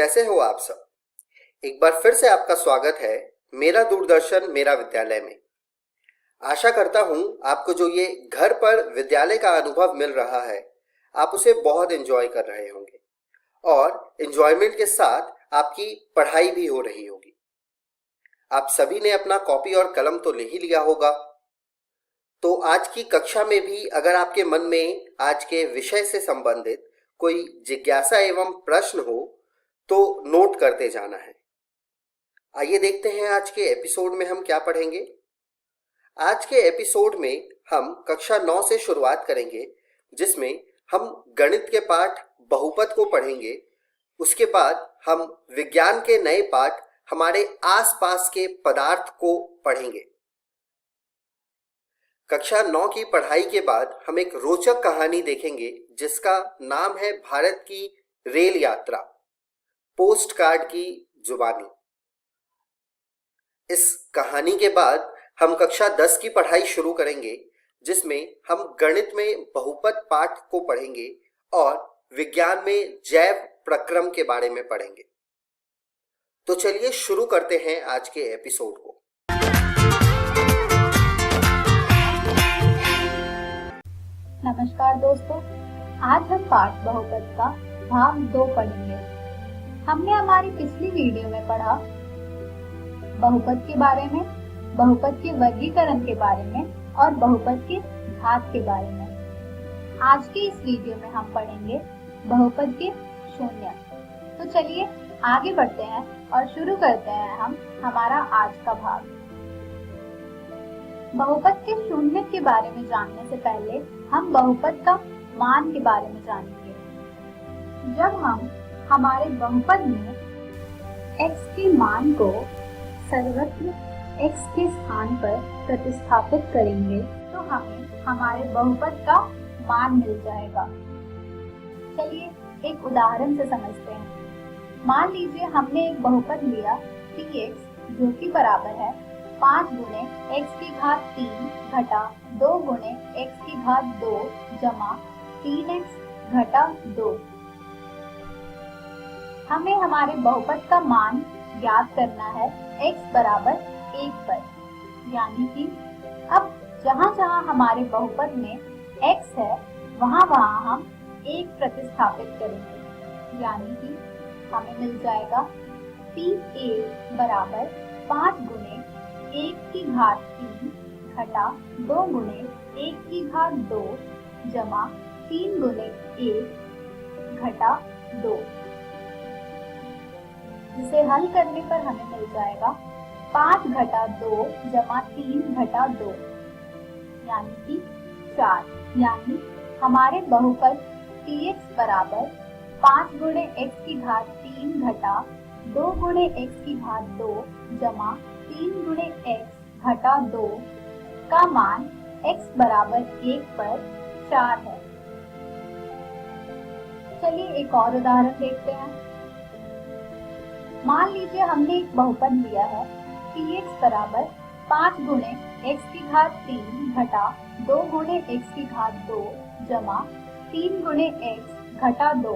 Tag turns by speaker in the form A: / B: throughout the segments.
A: कैसे हो आप सब। एक बार फिर से आपका स्वागत है मेरा दूरदर्शन मेरा विद्यालय में। आशा करता हूं आपको जो ये घर पर विद्यालय का अनुभव मिल रहा है आप उसे बहुत एंजॉय कर रहे होंगे और एंजॉयमेंट के साथ आपकी पढ़ाई भी हो रही होगी। आप सभी ने अपना कॉपी और कलम तो ले ही लिया होगा। तो आज की कक्षा में भी अगर आपके मन में आज के विषय से संबंधित कोई जिज्ञासा एवं प्रश्न हो तो नोट करते जाना है। आइए देखते हैं आज के एपिसोड में हम क्या पढ़ेंगे। आज के एपिसोड में हम कक्षा 9 से शुरुआत करेंगे, जिसमें हम गणित के पाठ बहुपद को पढ़ेंगे। उसके बाद हम विज्ञान के नए पाठ हमारे आसपास के पदार्थ को पढ़ेंगे। कक्षा 9 की पढ़ाई के बाद हम एक रोचक कहानी देखेंगे जिसका नाम है भारत की रेल यात्रा, पोस्ट कार्ड की जुबानी। इस कहानी के बाद हम कक्षा 10 की पढ़ाई शुरू करेंगे, जिसमें हम गणित में बहुपद पाठ को पढ़ेंगे और विज्ञान में जैव प्रक्रम के बारे में पढ़ेंगे। तो चलिए शुरू करते हैं आज के एपिसोड को।
B: नमस्कार दोस्तों, आज हम पाठ बहुपद का भाग 2 पढ़ेंगे। हमने हमारी पिछली वीडियो में पढ़ा बहुपद के बारे में, बहुपद के वर्गीकरण के बारे में और बहुपद के घात के बारे में। आज की इस वीडियो में हम पढ़ेंगे बहुपद के शून्य। तो चलिए आगे बढ़ते हैं और शुरू करते हैं हम हमारा आज का भाग। बहुपद के शून्य के बारे में जानने से पहले हम बहुपद का मान के बारे में जानेंगे। जब हम हमारे बहुपद में x के मान को सर्वत्र x के स्थान पर प्रतिस्थापित करेंगे तो हमें हमारे बहुपद का मान मिल जाएगा। चलिए एक उदाहरण से समझते हैं। मान लीजिए हमने एक बहुपद लिया px जो कि बराबर है 5 गुणे x की घात 3 घटा 2 गुणे x की घात 2 जमा 3x घटा 2। हमें हमारे बहुपद का मान ज्ञात करना है x बराबर 1 पर, यानी कि अब जहाँ जहाँ हमारे बहुपद में x है वहाँ हम 1 प्रतिस्थापित करेंगे, यानी कि हमें मिल जाएगा p1 बराबर 5 गुणे 1 की घात 3 घटा 2 गुणे 1 की घात 2 जमा 3 गुणे 1 घटा 2, जिसे हल करने पर हमें मिल जाएगा 5 घटा 2 जमा 3 घटा 2 यानी कि 4। यानी हमारे बहुपद px बराबर 5 गुणे x की घात 3 घटा 2 गुणे x की घात 2 जमा 3 गुणे x घटा 2 का मान x बराबर 1 पर 4 है। चलिए एक और उदाहरण देखते हैं। मान लीजिए हमने एक बहुपद लिया है px बराबर 5 गुणे x की घात 3 घटा 2 गुणे x की घात 2 जमा 3 गुणे x घटा 2।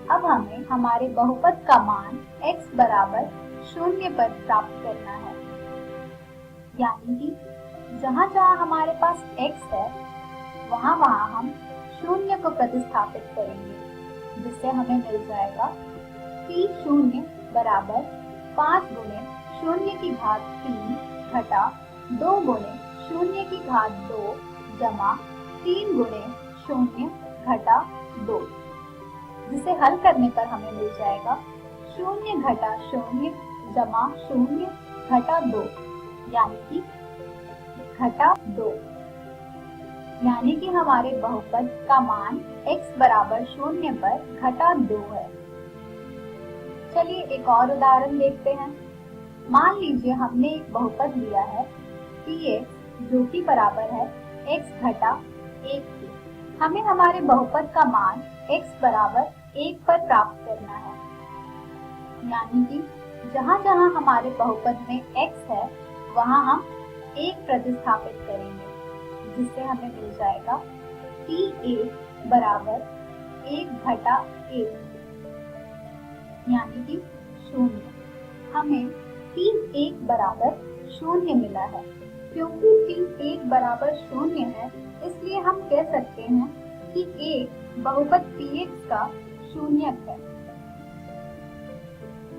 B: अब हमें हमारे बहुपद का मान x बराबर 0 पर प्राप्त करना है, यानी कि जहाँ जहाँ हमारे पास x है वहाँ हम 0 को प्रतिस्थापित करेंगे, जिससे हमें मिल जाएगा p0 बराबर 5 गुणे 0 की घात 3 घटा 2 गुणे 0 की घात 2 जमा 3 गुणे 0 घटा 2, जिसे हल करने पर हमें मिल जाएगा 0 घटा 0 जमा 0 घटा 2 यानी कि घटा 2। यानी कि हमारे बहुपद का मान x बराबर 0 पर घटा 2 है। चलिए एक और उदाहरण देखते हैं। मान लीजिए हमने एक बहुपद लिया है px जो कि बराबर है x घटा 1 के। हमें हमारे बहुपद का मान x बराबर 1 पर प्राप्त करना है, यानी कि जहाँ जहाँ हमारे बहुपद में x है वहाँ हम 1 प्रतिस्थापित करेंगे, जिससे हमें मिल जाएगा p1 बराबर 1 घटा 1, यानी कि शून्य। हमें P1 बराबर शून्य मिला है। क्योंकि P1 बराबर शून्य है, इसलिए हम कह सकते हैं कि एक बहुपद Px का शून्यक है।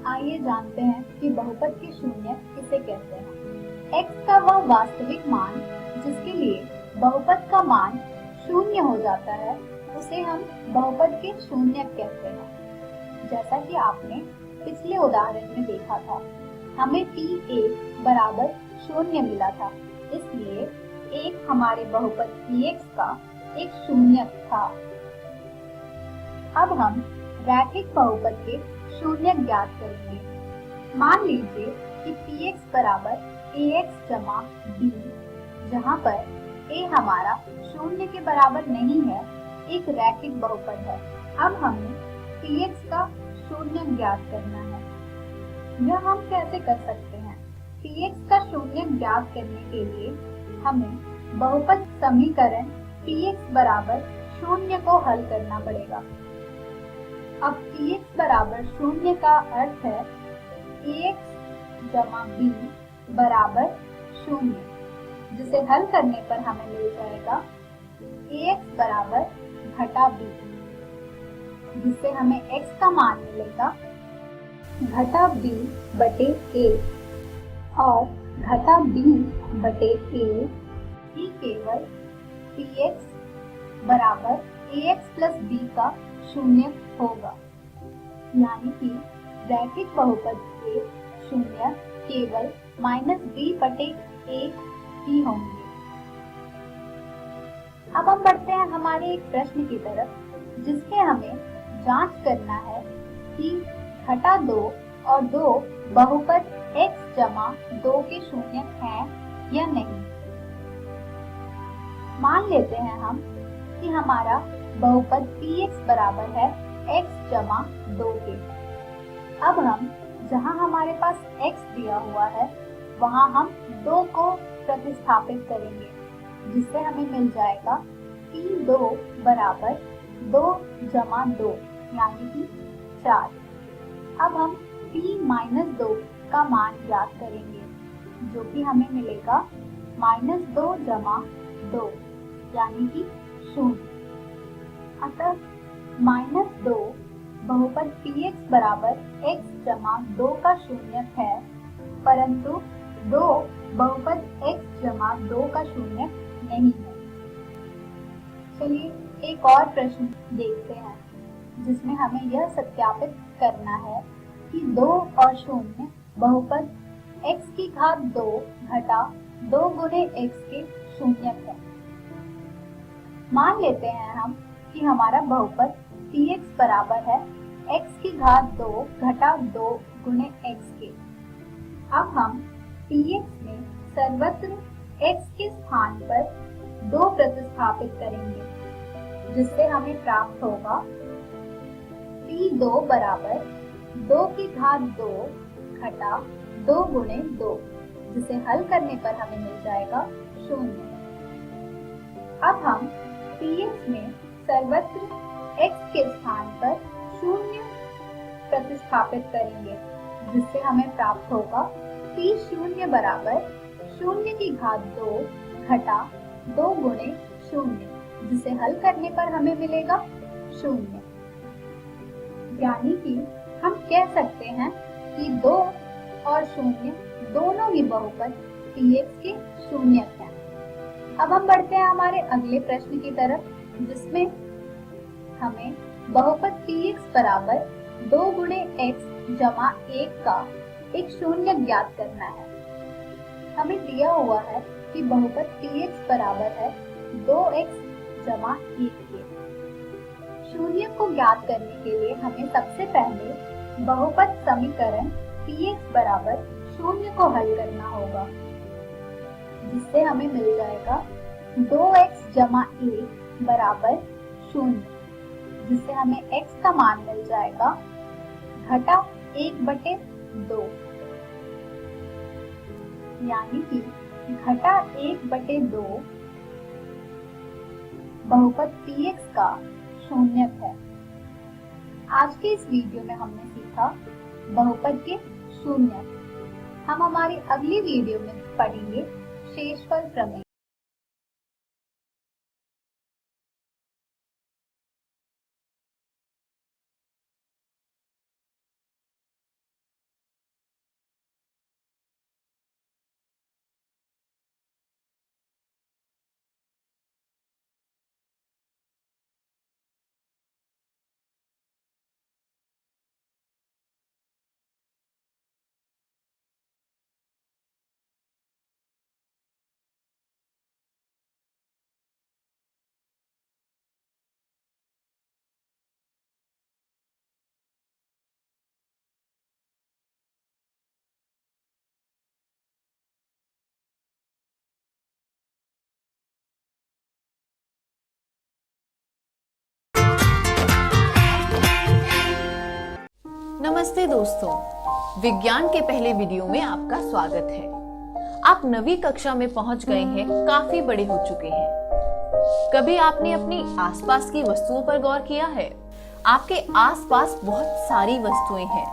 B: आइए जानते हैं कि बहुपद के शून्यक किसे कहते हैं। x का वह वास्तविक मान जिसके लिए बहुपद का मान शून्य हो जाता है, उसे हम बहुपद के शून्यक कहते हैं। जैसा कि आपने पिछले उदाहरण में देखा था, हमें P1 बराबर शून्य मिला था, इसलिए एक हमारे बहुपद Px का एक शून्यक था। अब हम रैखिक बहुपद के शून्यक ज्ञात करेंगे। मान लीजिए कि Px बराबर Ax जमा B, जहाँ पर A हमारा शून्य के बराबर नहीं है, एक रैखिक बहुपद है। अब हमें Px का शून्यक ज्ञात करना है। यह हम कैसे कर सकते हैं? Px का शून्यक ज्ञात करने के लिए हमें बहुपद समीकरण Px बराबर शून्य को हल करना पड़ेगा। अब Px बराबर शून्य का अर्थ है Ax जमा B बराबर शून्य, जिसे हल करने पर हमें मिल जाएगा Ax बराबर घटा B, जिससे हमें x का मान मिलेगा घटा B बटे A, और घटा B बटे A ही केवल Px बराबर Ax प्लस B का शून्य होगा। यानी कि रैखिक बहुपद के शून्य केवल -b बटे A ही होंगे। अब हम बढ़ते हैं हमारे एक प्रश्न की तरफ, जिसमें हमें जांच करना है कि घटा 2 और 2 बहुपद x जमा 2 के शून्यक हैं या नहीं। मान लेते हैं हम कि हमारा बहुपद Px बराबर है x जमा 2 के। अब हम जहां हमारे पास x दिया हुआ है, वहां हम 2 को प्रतिस्थापित करेंगे, जिससे हमें मिल जाएगा P2 बराबर 2 जमा 2 यानी कि 4। अब हम P-2 का मान ज्ञात करेंगे, जो कि हमें मिलेगा -2 जमा 2 यानी कि 0। अतः -2 बहुपद Px बराबर x जमा 2 का शून्यक है, परंतु 2 बहुपद x जमा 2 का शून्यक नहीं है। चलिए एक और प्रश्न देखते हैं, जिसमें हमें यह सत्यापित करना है कि 2 और 0 बहुपद x की घात 2 घटा 2 गुणे x के शून्यक है। मान लेते हैं हम कि हमारा बहुपद Px बराबर है x की घात 2 घटा 2 गुणे x के। अब हम Px में सर्वत्र x के स्थान पर 2 प्रतिस्थापित करेंगे, जिससे हमें प्राप्त होगा P2 बराबर 2 की घात 2 घटा 2 गुणे 2, जिसे हल करने पर हमें मिल जाएगा 0। अब हम Px में सर्वत्र x के स्थान पर 0 प्रतिस्थापित करेंगे, जिससे हमें प्राप्त होगा P0 बराबर 0 की घात 2 घटा 2 गुणे 0, जिसे हल करने पर हमें मिलेगा 0। यानी कि हम कह सकते हैं कि 2 और 0 दोनों ही बहुपद Px के शून्यक हैं। अब हम बढ़ते हैं हमारे अगले प्रश्न की तरफ, जिसमें हमें बहुपद Px बराबर 2 गुणे x जमा 1 का एक शून्यक ज्ञात करना है। हमें दिया हुआ है कि बहुपद Px बराबर है 2x जमा 1 के। शून्य को ज्ञात करने के लिए हमें सबसे पहले बहुपद समीकरण Px बराबर 0 को हल करना होगा, जिससे हमें मिल जाएगा 2x जमा 1 बराबर 0, जिससे हमें x का मान मिल जाएगा घटा 1 बटे 2, यानी कि घटा 1 बटे 2 बहुपद Px का शून्यक है। आज के इस वीडियो में हमने सीखा था बहुपद के शून्य। हम हमारी अगली वीडियो में पढ़ेंगे शेषफल प्रमेय।
C: नमस्ते दोस्तों, विज्ञान के पहले वीडियो में आपका स्वागत है। आप नवीं कक्षा में पहुंच गए हैं, काफी बड़े हो चुके हैं। कभी आपने अपनी आसपास की वस्तुओं पर गौर किया है? आपके आसपास बहुत सारी वस्तुएं हैं।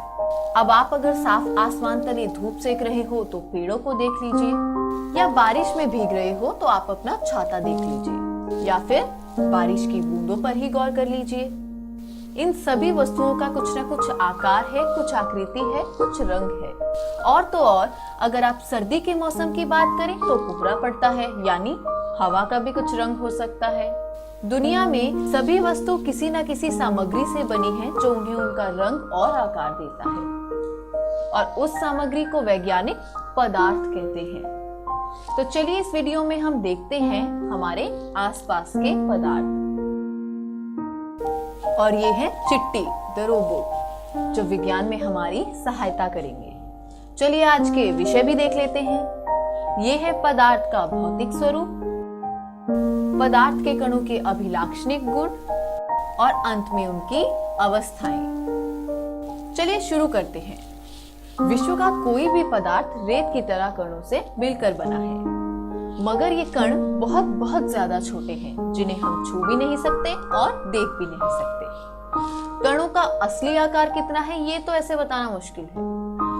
C: अब आप अगर साफ आसमान तले धूप सेक रहे हो तो पेड़ों को देख लीजिए, या बारिश में भीग रहे हो तो आप अपना छाता देख लीजिए, या फिर बारिश की बूंदों पर ही गौर कर लीजिए। इन सभी वस्तुओं का कुछ न कुछ आकार है, कुछ आकृति है, कुछ रंग है। और तो और अगर आप सर्दी के मौसम की बात करें तो कोहरा पड़ता है, यानी हवा का भी कुछ रंग हो सकता है। दुनिया में सभी वस्तु किसी न किसी सामग्री से बनी है जो उन्हें उनका रंग और आकार देता है, और उस सामग्री को वैज्ञानिक पदार्थ कहते हैं। तो चलिए इस वीडियो में हम देखते हैं हमारे आसपास के पदार्थ। और ये है चिट्टी, द रोबोट, जो विज्ञान में हमारी सहायता करेंगे। चलिए आज के विषय भी देख लेते हैं। ये है पदार्थ का भौतिक स्वरूप, पदार्थ के कणों के अभिलाक्षणिक गुण, और अंत में उनकी अवस्थाएं। चलिए शुरू करते हैं। विश्व का कोई भी पदार्थ रेत की तरह कणों से मिलकर बना है, मगर ये कण बहुत बहुत ज्यादा छोटे हैं, जिन्हें हम छू भी नहीं सकते और देख भी नहीं सकते। कणों का असली आकार कितना है ये तो ऐसे बताना मुश्किल है,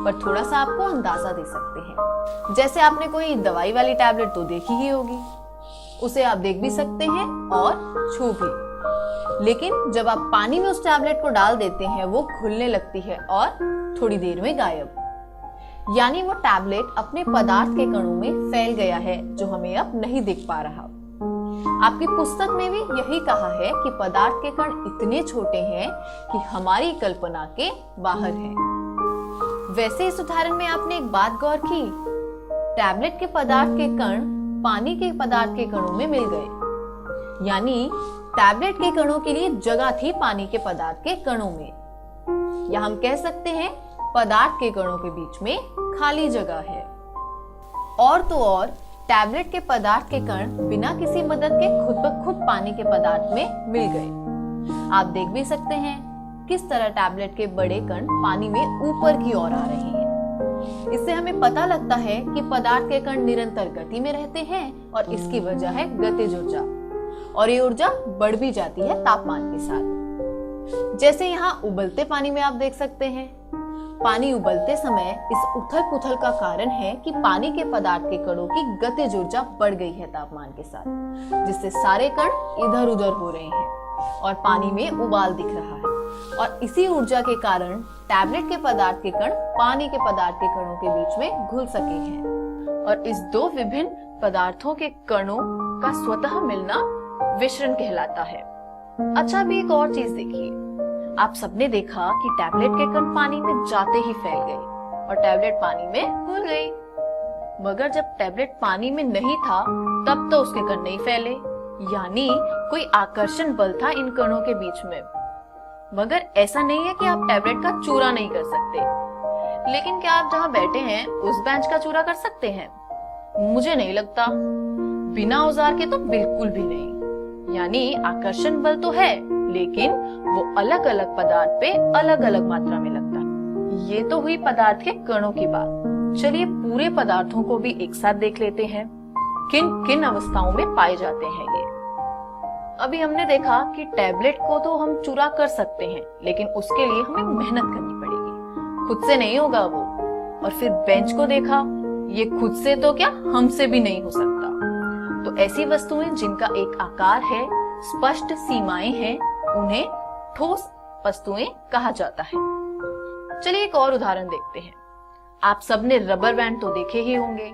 C: पर थोड़ा सा आपको अंदाजा दे सकते हैं। जैसे आपने कोई दवाई वाली टैबलेट तो देखी ही होगी, उसे आप देख भी सकते हैं और छू भी। लेकिन जब आप पानी में उस टैबलेट को डाल देते हैं, वो घुलने लगती है और थोड़ी देर में गायब। यानी वो टैबलेट अपने पदार्थ के कणों में फैल गया है, जो हमें अब नहीं दिख पा रहा। आपकी पुस्तक में भी यही कहा है कि पदार्थ के कण इतने छोटे हैं कि हमारी कल्पना के बाहर हैं। वैसे इस उदाहरण में आपने एक बात गौर की, टैबलेट के पदार्थ के कण पानी के पदार्थ के कणों में मिल गए, यानी टैबलेट के कणों के लिए जगह थी पानी के पदार्थ के कणों में। या हम कह सकते हैं पदार्थ के कणों के बीच में खाली जगह है। और तो और टैबलेट के पदार्थ के कण बिना किसी मदद के खुद ब खुद पानी के पदार्थ में मिल गए। आप देख भी सकते हैं किस तरह टैबलेट के बड़े कण पानी में ऊपर की ओर आ रहे हैं। इससे हमें पता लगता है कि पदार्थ के कण निरंतर गति में रहते हैं, और इसकी वजह है गतिज ऊर्जा, और ये ऊर्जा बढ़ भी जाती है तापमान के साथ। जैसे यहाँ उबलते पानी में आप देख सकते हैं, पानी उबलते समय इस उथल पुथल का कारण है कि पानी के पदार्थ के कणों की गतिज ऊर्जा बढ़ गई है तापमान के साथ, जिससे सारे कण इधर उधर हो रहे हैं और पानी में उबाल दिख रहा है। और इसी ऊर्जा के कारण टैबलेट के पदार्थ के कण पानी के पदार्थ के कणों के बीच में घुल सके हैं, और इस दो विभिन्न पदार्थों के कणों का स्वतः मिलना विसरण कहलाता है। अच्छा, अभी एक और चीज देखिए। आप सबने देखा कि टैबलेट के कण पानी में जाते ही फैल गए और टैबलेट पानी में घुल गई, मगर जब टैबलेट पानी में नहीं था तब तो उसके कण नहीं फैले, यानी कोई आकर्षण बल था इन कणों के बीच में। मगर ऐसा नहीं है कि आप टैबलेट का चूरा नहीं कर सकते, लेकिन क्या आप जहाँ बैठे हैं उस बेंच का चूरा कर सकते हैं? मुझे नहीं लगता। बिना औजार के तो बिल्कुल भी नहीं। यानी आकर्षण बल तो है, लेकिन वो अलग अलग पदार्थ पे अलग अलग मात्रा में लगता है। ये तो हुई पदार्थ के कणों की बात। चलिए पूरे पदार्थों को भी एक साथ देख लेते हैं, किन किन अवस्थाओं में पाए जाते हैं ये। अभी हमने देखा कि टैबलेट को तो हम चूरा कर सकते हैं, लेकिन उसके लिए हमें मेहनत करनी पड़ेगी। खुद से नहीं होगा वो। और फिर बेंच को देखा, ये खुद से तो क्या हमसे भी नहीं हो सकता। तो ऐसी वस्तुएं जिनका एक आकार है, स्पष्ट सीमाएं हैं, उन्हें ठोस वस्तुएं कहा जाता है। चलिए एक और उदाहरण देखते हैं। आप सबने रबर बैंड तो देखे ही होंगे,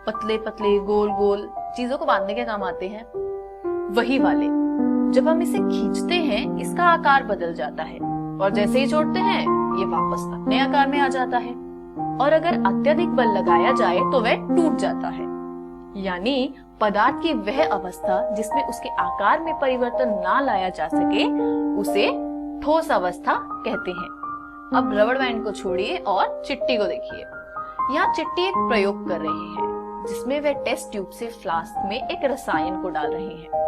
C: पतले पतले गोल गोल चीजों को बांधने के काम आते हैं। वही वाले, जब हम इसे खींचते हैं इसका आकार बदल जाता है और जैसे ही छोड़ते हैं ये वापस अपने आकार में आ जाता है। और अगर अत्यधिक बल लगाया जाए तो वह टूट जाता है। यानी पदार्थ की वह अवस्था जिसमें उसके आकार में परिवर्तन ना लाया जा सके उसे ठोस अवस्था कहते हैं। अब रबर बैंड को छोड़िए और चिट्टी को देखिए। यहाँ चिट्टी एक प्रयोग कर रहे हैं जिसमें वे टेस्ट ट्यूब से फ्लास्क में एक रसायन को डाल रहे हैं।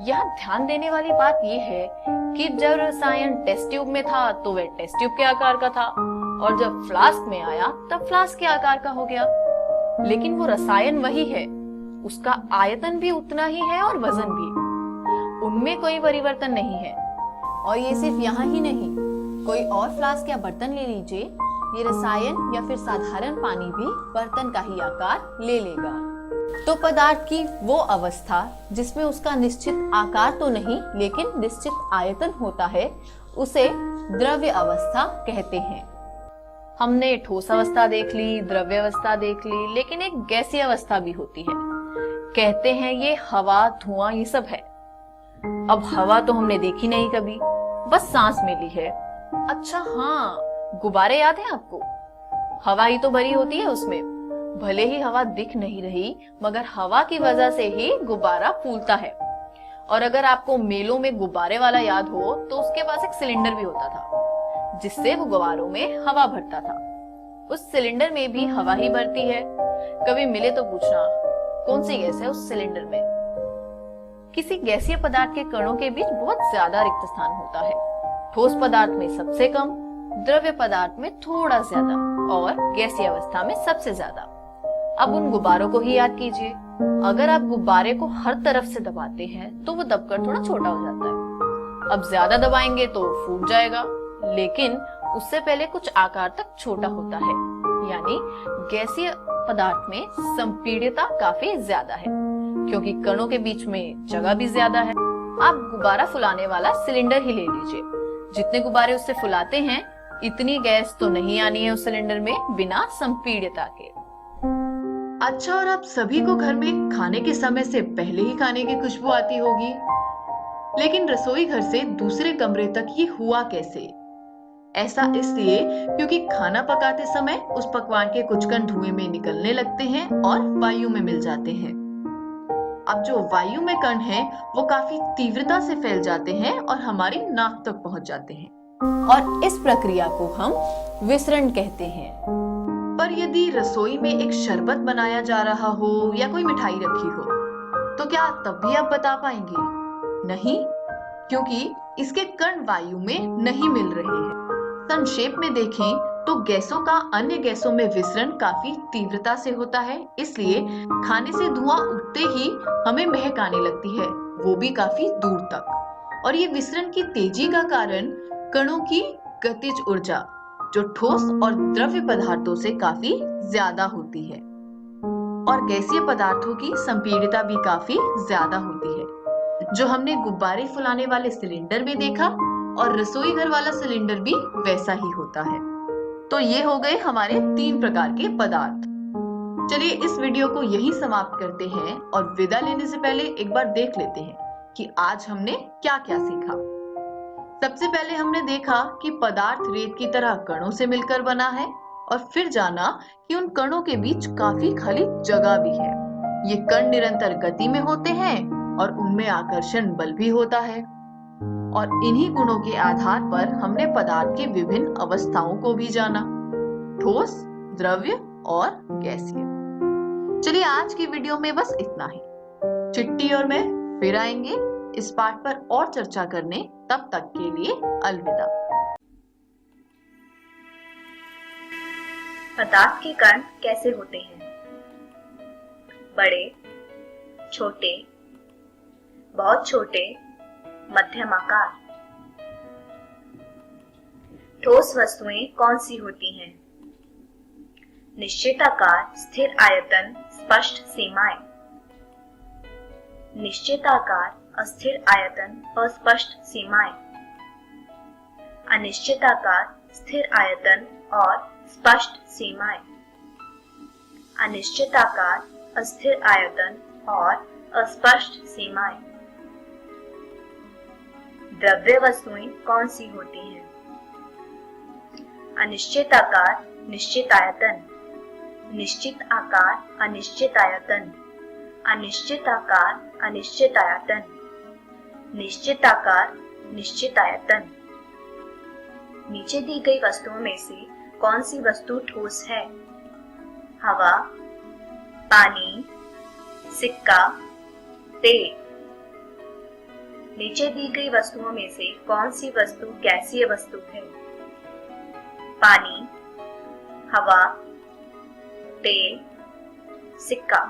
C: यहाँ ध्यान देने वाली बात यह है कि जब रसायन टेस्ट ट्यूब में था तो वह टेस्ट ट्यूब के आकार का था और जब फ्लास्क में आया तब फ्लास्क के आकार का हो गया। लेकिन वो रसायन वही है, उसका आयतन भी उतना ही है और वजन भी, उनमें कोई परिवर्तन नहीं है। और ये सिर्फ यहाँ ही नहीं, कोई और फ्लास्क या बर्तन ले लीजिए, ये रसायन या फिर साधारण पानी भी बर्तन का ही आकार ले लेगा। तो पदार्थ की वो अवस्था जिसमें उसका निश्चित आकार तो नहीं लेकिन निश्चित आयतन होता है उसे द्रव्य अवस्था कहते हैं। हमने ठोस अवस्था देख ली, द्रव्य अवस्था देख ली, लेकिन एक गैसीय अवस्था भी होती है। कहते हैं ये हवा, धुआं ये सब है। अब हवा तो हमने देखी नहीं कभी, बस सांस में ली है। अच्छा हाँ, गुब्बारे याद है आपको? हवा ही तो भरी होती है उसमें। भले ही हवा दिख नहीं रही मगर हवा की वजह से ही गुब्बारा फूलता है। और अगर आपको मेलों में गुब्बारे वाला याद हो तो उसके पास एक सिलेंडर भी होता था जिससे वो गुब्बारों में हवा भरता था। उस सिलेंडर में भी हवा ही भरती है। कभी मिले तो पूछना कौन सी गैस है उस सिलेंडर में। किसी गैसीय पदार्थ के कणों के बीच बहुत ज्यादा रिक्त स्थान होता है। ठोस पदार्थ में सबसे कम, द्रव्य पदार्थ में थोड़ा ज्यादा और गैसीय अवस्था में सबसे ज्यादा। अब उन गुब्बारों को ही याद कीजिए। अगर आप गुब्बारे को हर तरफ से दबाते हैं तो वो दबकर थोड़ा छोटा हो जाता है। अब ज्यादा दबाएंगे तो फूट जाएगा, लेकिन उससे पहले कुछ आकार तक छोटा होता है। यानी गैसीय पदार्थ में संपीड्यता काफी ज्यादा है क्योंकि कणों के बीच में जगह भी ज्यादा है। आप गुब्बारा फुलाने वाला सिलेंडर ही ले लीजिए। जितने गुब्बारे उससे फुलाते हैं इतनी गैस तो नहीं आनी है उस सिलेंडर में बिना संपीड्यता के। अच्छा, और आप सभी को घर में खाने के समय से पहले ही खाने की खुशबू आती होगी, लेकिन रसोई घर से दूसरे कमरे तक ये हुआ कैसे? ऐसा इसलिए क्योंकि खाना पकाते समय उस पकवान के कुछ कण धुएं में निकलने लगते हैं और वायु में मिल जाते हैं। अब जो वायु में कण हैं, वो काफी तीव्रता से फैल जाते हैं और हमारी नाक तक पहुंच जाते हैं और इस प्रक्रिया को हम विसरण कहते हैं। पर यदि रसोई में एक शरबत बनाया जा रहा हो या कोई मिठाई रखी हो तो क्या तब भी आप बता पाएंगे? नहीं, क्योंकि इसके कण वायु में नहीं मिल रहे हैं। संक्षेप में देखें तो गैसों का अन्य गैसों में विसरण काफी तीव्रता से होता है, इसलिए खाने से धुआं उठते ही हमें महक आने लगती है, वो भी काफी दूर तक। और ये विसरण की तेजी का कारण कणों की गतिज ऊर्जा जो ठोस और द्रव्य पदार्थों से काफी ज्यादा होती है और गैसीय पदार्थों की संपीड्यता भी काफी ज्यादा होती है, जो हमने गुब्बारे फुलाने वाले सिलेंडर में देखा और रसोई घर वाला सिलेंडर भी वैसा ही होता है। तो ये हो गए हमारे 3 प्रकार के पदार्थ। चलिए इस वीडियो को यहीं समाप्त करते हैं और विदा लेने से पहले एक बार देख लेते हैं कि आज हमने क्या क्या सीखा। सबसे पहले हमने देखा कि पदार्थ रेत की तरह कणों से मिलकर बना है और फिर जाना कि उन कणों के बीच काफी खाली जगह भी है। ये कण निरंतर गति में होते हैं और उनमें आकर्षण बल भी होता है और इन्हीं गुणों के आधार पर हमने पदार्थ की विभिन्न अवस्थाओं को भी जाना, ठोस, द्रव्य और गैसीय। चलिए आज की वीडियो में बस इतना ही। चिट्टी और मैं फिर आएंगे इस पाठ पर और चर्चा करने। तब तक के लिए अलविदा।
D: पदार्थ के कण कैसे होते हैं? बड़े, छोटे, बहुत छोटे, मध्यम आकार। ठोस वस्तुएं कौन सी होती हैं? निश्चित आकार, स्थिर आयतन, स्पष्ट सीमाएं। निश्चित आकार, अस्थिर आयतन, अस्पष्ट सीमाएं। अनिश्चित आकार, स्थिर आयतन और स्पष्ट सीमाएं। अनिश्चित आकार, अस्थिर आयतन और अस्पष्ट सीमाएं। द्रव्य वस्तुएं कौन सी होती हैं? अनिश्चित आकार, निश्चित आयतन। निश्चित आकार, अनिश्चित आयतन। अनिश्चित आकार, अनिश्चित आयतन। निश्चित आकार, निश्चित आयतन। नीचे दी गई वस्तुओं में से कौन सी वस्तु ठोस है? हवा, पानी, सिक्का, तेल। नीचे दी गई वस्तुओं में से कौन सी वस्तु गैसीय वस्तु है? पानी, हवा, तेल, सिक्का।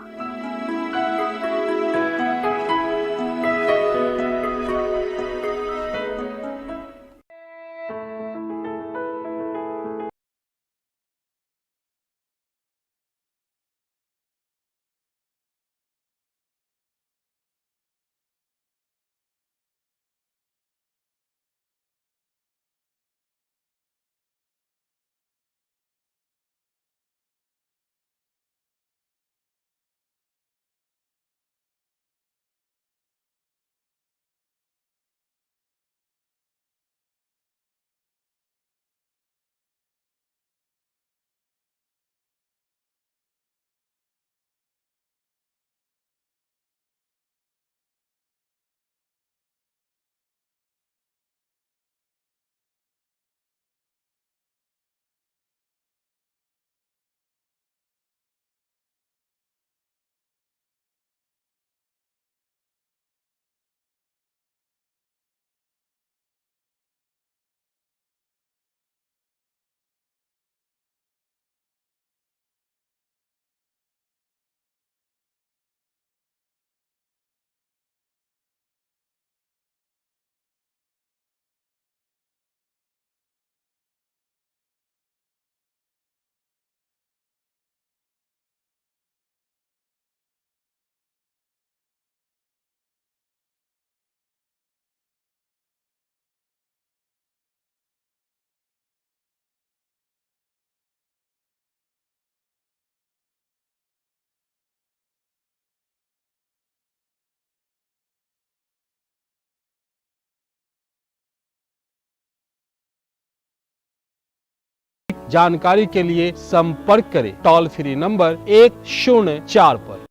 E: जानकारी के लिए संपर्क करें टोल फ्री नंबर 104 पर।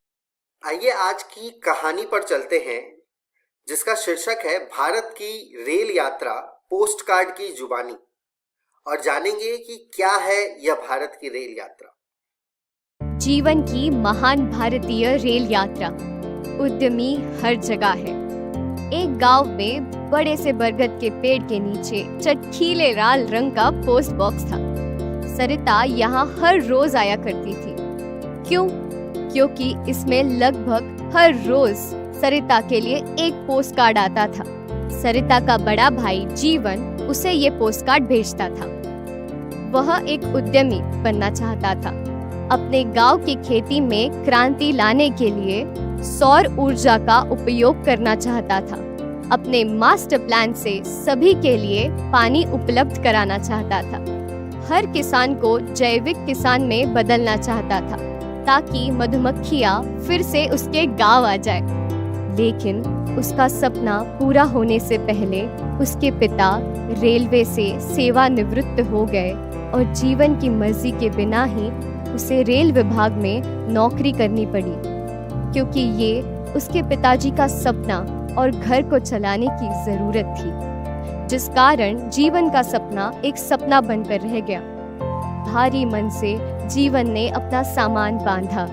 A: आइए आज की कहानी पर चलते हैं, जिसका शीर्षक है भारत की रेल यात्रा पोस्ट कार्ड की जुबानी, और जानेंगे कि क्या है यह भारत की रेल यात्रा।
F: जीवन की महान भारतीय रेल यात्रा। उद्यमी हर जगह है। एक गांव में बड़े से बरगद के पेड़ के नीचे चटखीले लाल रंग का पोस्ट बॉक्स था। सरिता यहाँ हर रोज आया करती थी। क्यों? क्योंकि इसमें लगभग हर रोज सरिता के लिए एक पोस्ट कार्ड आता था। सरिता का बड़ा भाई जीवन उसे ये पोस्ट कार्ड भेजता था। वह एक उद्यमी बनना चाहता था। अपने गांव की खेती में क्रांति लाने के लिए सौर ऊर्जा का उपयोग करना चाहता था। अपने मास्टर प्लान से सभी के लिए पानी उपलब्ध कराना चाहता था। हर किसान को जैविक किसान में बदलना चाहता था, ताकि मधुमक्खियाँ फिर से उसके गांव आ जाए। लेकिन उसका सपना पूरा होने से पहले उसके पिता रेलवे से सेवानिवृत्त हो गए और जीवन की मर्जी के बिना ही उसे रेल विभाग में नौकरी करनी पड़ी, क्योंकि ये उसके पिताजी का सपना और घर को चलाने की जरूरत थी, जिस कारण जीवन का सपना एक सपना बनकर रह गया। भारी मन से जीवन ने अपना सामान बांधा।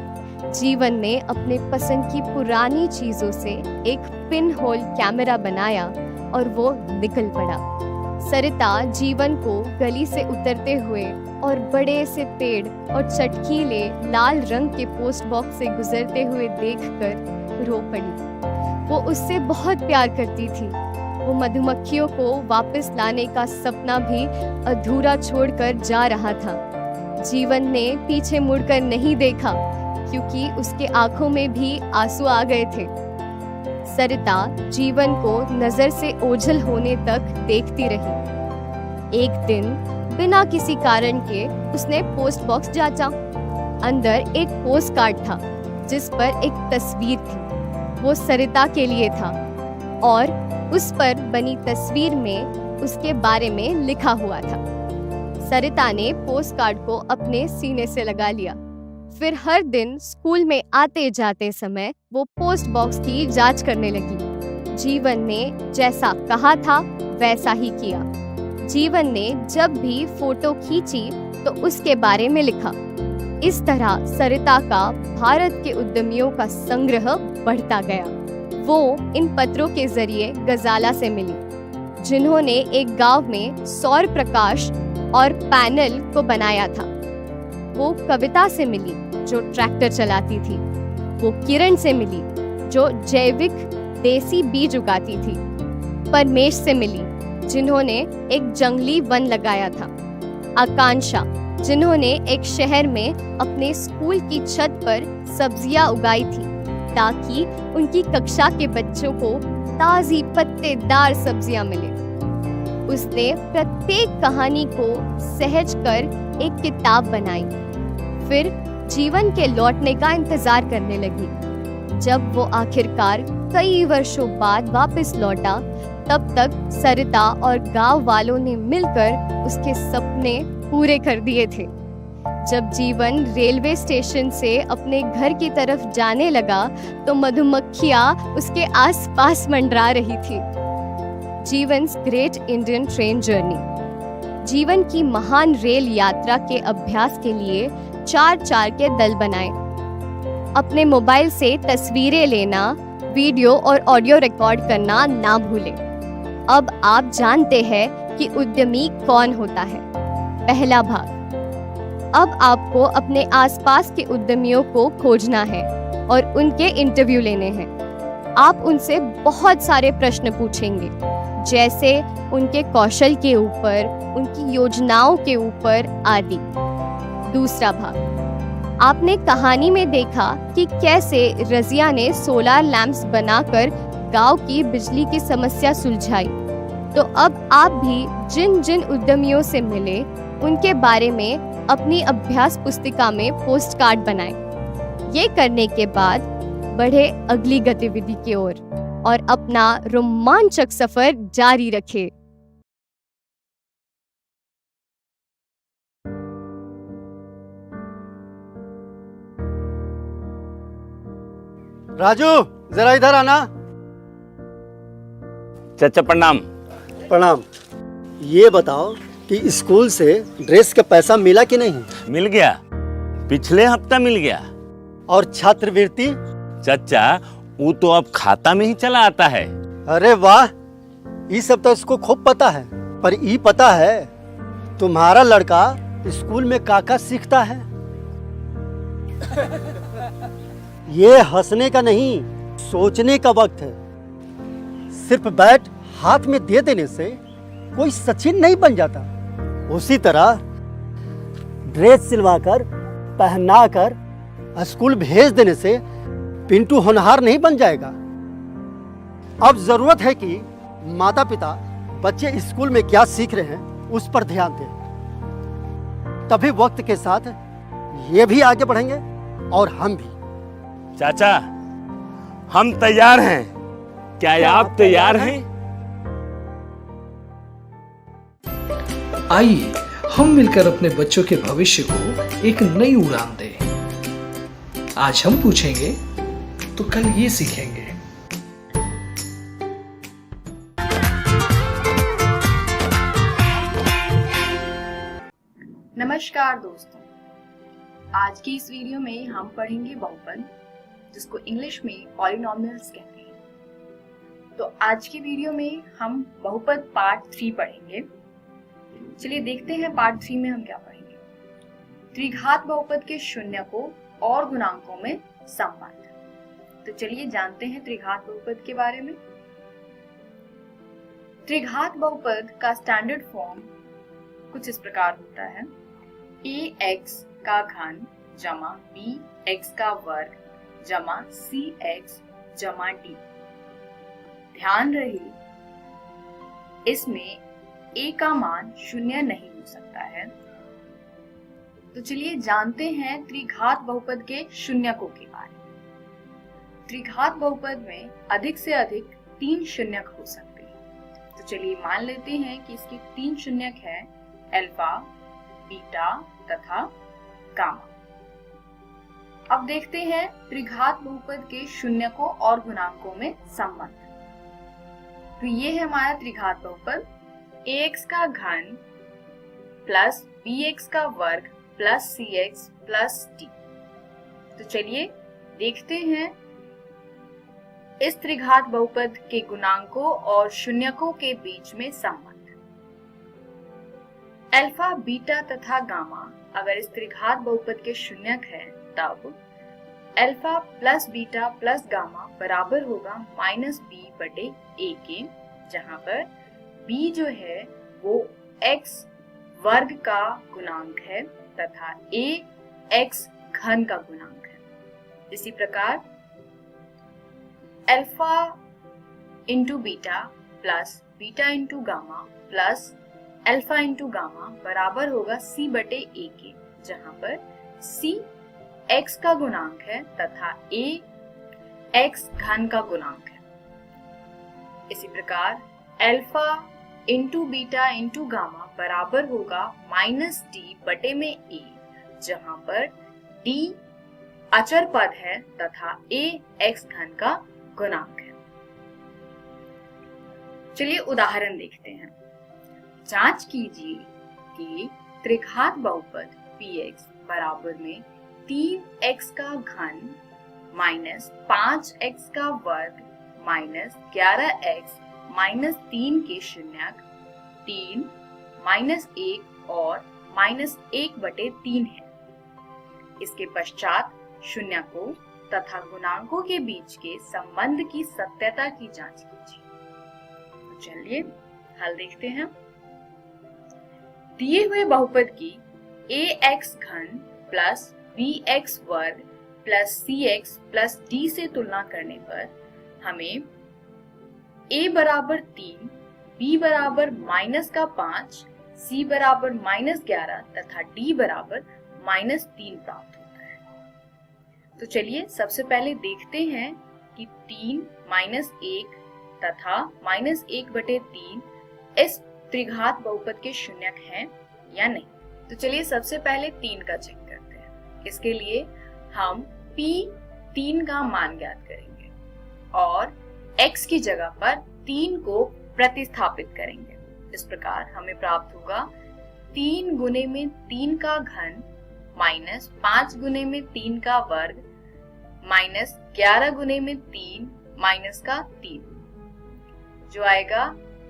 F: जीवन ने अपने पसंद की पुरानी चीजों से एक पिन होल कैमरा बनाया और वो निकल पड़ा। सरिता जीवन को गली से उतरते हुए और बड़े से पेड़ और चटकीले लाल रंग के पोस्ट बॉक्स से गुजरते हुए देखकर रो पड़ी। वो उससे बहुत प्यार करती थी, वो मधुमक्खियों को वापस लाने का सपना भी अधूरा छोड़कर जा रहा था। जीवन ने पीछे मुड़कर नहीं देखा क्योंकि उसके आंखों में भी आंसू आ गए थे। सरिता जीवन को नजर से ओझल होने तक देखती रही। एक दिन बिना किसी कारण के उसने पोस्ट बॉक्स जांचा। अंदर एक पोस्ट कार्ड था जिस पर एक तस्वीर थी। वो सरिता के लिए था और उस पर बनी तस्वीर में उसके बारे में लिखा हुआ था। सरिता ने पोस्ट कार्ड को अपने सीने से लगा लिया। फिर हर दिन स्कूल में आते जाते समय वो पोस्ट बॉक्स की जांच करने लगी। जीवन ने जैसा कहा था वैसा ही किया। जीवन ने जब भी फोटो खींची तो उसके बारे में लिखा। इस तरह सरिता का भारत के उद्यमियों का संग्रह बढ़ता गया। वो इन पत्रों के जरिए गजाला से मिली, जिन्होंने एक गांव में सौर प्रकाश और पैनल को बनाया था। वो कविता से मिली जो ट्रैक्टर चलाती थी। वो किरण से मिली जो जैविक देसी बीज उगाती थी। परमेश से मिली जिन्होंने एक जंगली वन लगाया था। आकांक्षा जिन्होंने एक शहर में अपने स्कूल की छत पर सब्जियां उगाई थी ताकि उनकी कक्षा के बच्चों को ताजी पत्तेदार सब्जियां मिले। उसने प्रत्येक कहानी को सहज कर एक किताब बनाई। फिर जीवन के लौटने का इंतजार करने लगी। जब वो आखिरकार कई वर्षों बाद वापस लौटा, तब तक सरिता और गांव वालों ने मिलकर उसके सपने पूरे कर दिए थे। जब जीवन रेलवे स्टेशन से अपने घर की तरफ जाने लगा तो मधुमक्खियां उसके आसपास मंडरा रही थी। जीवन्स ग्रेट इंडियन ट्रेन जर्नी। जीवन की महान रेल यात्रा के अभ्यास के लिए 4-4 के दल बनाए। अपने मोबाइल से तस्वीरें लेना, वीडियो और ऑडियो रिकॉर्ड करना ना भूलें। अब आप जानते हैं कि उद्यमी कौन होता है। पहला भाग। अब आपको अपने आसपास के उद्यमियों को खोजना है और उनके इंटरव्यू लेने हैं। आप उनसे बहुत सारे प्रश्न पूछेंगे, जैसे उनके कौशल के ऊपर, उनकी योजनाओं के ऊपर आदि। दूसरा भाग। आपने कहानी में देखा कि कैसे रजिया ने सोलर लैंप्स बनाकर गांव की बिजली की समस्या सुलझाई। तो अब आप भी जिन जिन उद्यमियों से मिले उनके बारे में अपनी अभ्यास पुस्तिका में पोस्ट कार्ड बनाएं। ये करने के बाद बढ़े अगली गतिविधि की ओर और अपना रोमांचक सफर जारी रखें।
G: राजू, जरा इधर आना।
H: चाचा प्रणाम।
G: प्रणाम। ये बताओ कि स्कूल से ड्रेस का पैसा मिला कि नहीं?
H: मिल गया, पिछले हफ्ता मिल गया।
G: और छात्रवृत्ति?
H: चाचा वो तो अब खाता में ही चला आता है।
G: अरे वाह, ये सब तो इसको खूब पता है। पर ये पता है तुम्हारा लड़का स्कूल में काका सीखता है? ये हंसने का नहीं, सोचने का वक्त है। सिर्फ बैट हाथ में दे देने से कोई सचिन नहीं बन जाता। उसी तरह ड्रेस सिलवाकर पहनाकर स्कूल भेज देने से पिंटू होनहार नहीं बन जाएगा। अब जरूरत है कि माता पिता बच्चे स्कूल में क्या सीख रहे हैं उस पर ध्यान दें। तभी वक्त के साथ ये भी आगे बढ़ेंगे और हम भी।
H: चाचा हम तैयार हैं, क्या आप तैयार हैं?
I: आइए हम मिलकर अपने बच्चों के भविष्य को एक नई उड़ान दें। आज हम पूछेंगे तो कल ये सीखेंगे।
J: नमस्कार दोस्तों, आज की इस वीडियो में हम पढ़ेंगे बहुपद, जिसको इंग्लिश में पॉलिनोमियल्स कहते हैं। तो आज की वीडियो में हम बहुपद पार्ट 3 पढ़ेंगे। चलिए देखते हैं पार्ट 3 में हम क्या पढ़ेंगे। त्रिघात बहुपद के शून्य को और गुणांकों में समबांध। तो चलिए जानते हैं त्रिघात बहुपद के बारे में। त्रिघात बहुपद का स्टैंडर्ड फॉर्म कुछ इस प्रकार होता है: ax का घन जमा bx का वर्ग जमा cx जमा d। ध्यान रहे इसमें a का मान शून्य नहीं हो सकता है। तो चलिए जानते हैं त्रिघात बहुपद के शून्यकों के बारे में। त्रिघात बहुपद में अधिक से अधिक 3 शून्यक हो सकते हैं। तो चलिए मान लेते हैं कि इसके 3 शून्यक है: अल्फा, बीटा तथा गामा। अब देखते हैं त्रिघात बहुपद के शून्यकों और गुणांकों में संबंध। तो ये है हमारा त्रिघात बहुपद: ax का घन प्लस bx का वर्ग प्लस cx प्लस d। तो चलिए देखते हैं इस त्रिघात बहुपद के गुणांकों और शून्यकों के बीच में संबंध। अल्फा, बीटा तथा गामा अगर इस त्रिघात बहुपद के शून्यक है तब alpha plus beta plus gamma बराबर होगा माइनस बी बटे ए के, जहां पर b जो है वो x वर्ग का गुणांक है तथा a x घन का गुणांक है। इसी प्रकार alpha into beta plus beta into gamma plus alpha into gamma बराबर होगा c बटे a के, जहां पर c x का गुणांक है तथा a x घन का गुणांक है। इसी प्रकार alpha into beta into gamma बराबर होगा माइनस डी बटे में a, जहां पर d अचर पद है तथा a x घन का गुणांक है। चलिए उदाहरण देखते हैं। जांच कीजिए कि त्रिघात बहुपद px बराबर में 3x का घन माइनस 5x का वर्ग माइनस 11x माइनस 3 के शून्यक 3 माइनस 1 और माइनस 1 बटे 3 है। इसके पश्चात शून्यकों तथा गुणांकों के बीच के संबंध की सत्यता की जांच कीजिए। तो चलिए हल देखते हैं। दिए हुए बहुपद की ax घन प्लस bx वर्ग प्लस cx प्लस d से तुलना करने पर हमें a बराबर 3, b बराबर माइनस का 5, c बराबर माइनस 11 तथा d बराबर माइनस 3 प्राप्त होता है। तो चलिए सबसे पहले देखते हैं कि 3 माइनस 1 तथा माइनस 1 बटे 3 इस त्रिघात बहुपद के शून्यक हैं या नहीं। तो चलिए सबसे पहले 3 का चेक करते हैं। इसके लिए हम p3 का मान ज्ञात करेंगे और x की जगह पर 3 को प्रतिस्थापित करेंगे। इस प्रकार हमें प्राप्त होगा 3 गुने में 3 का घन माइनस 5 गुने में 3 का वर्ग माइनस 11 गुने में 3 माइनस का 3, जो आएगा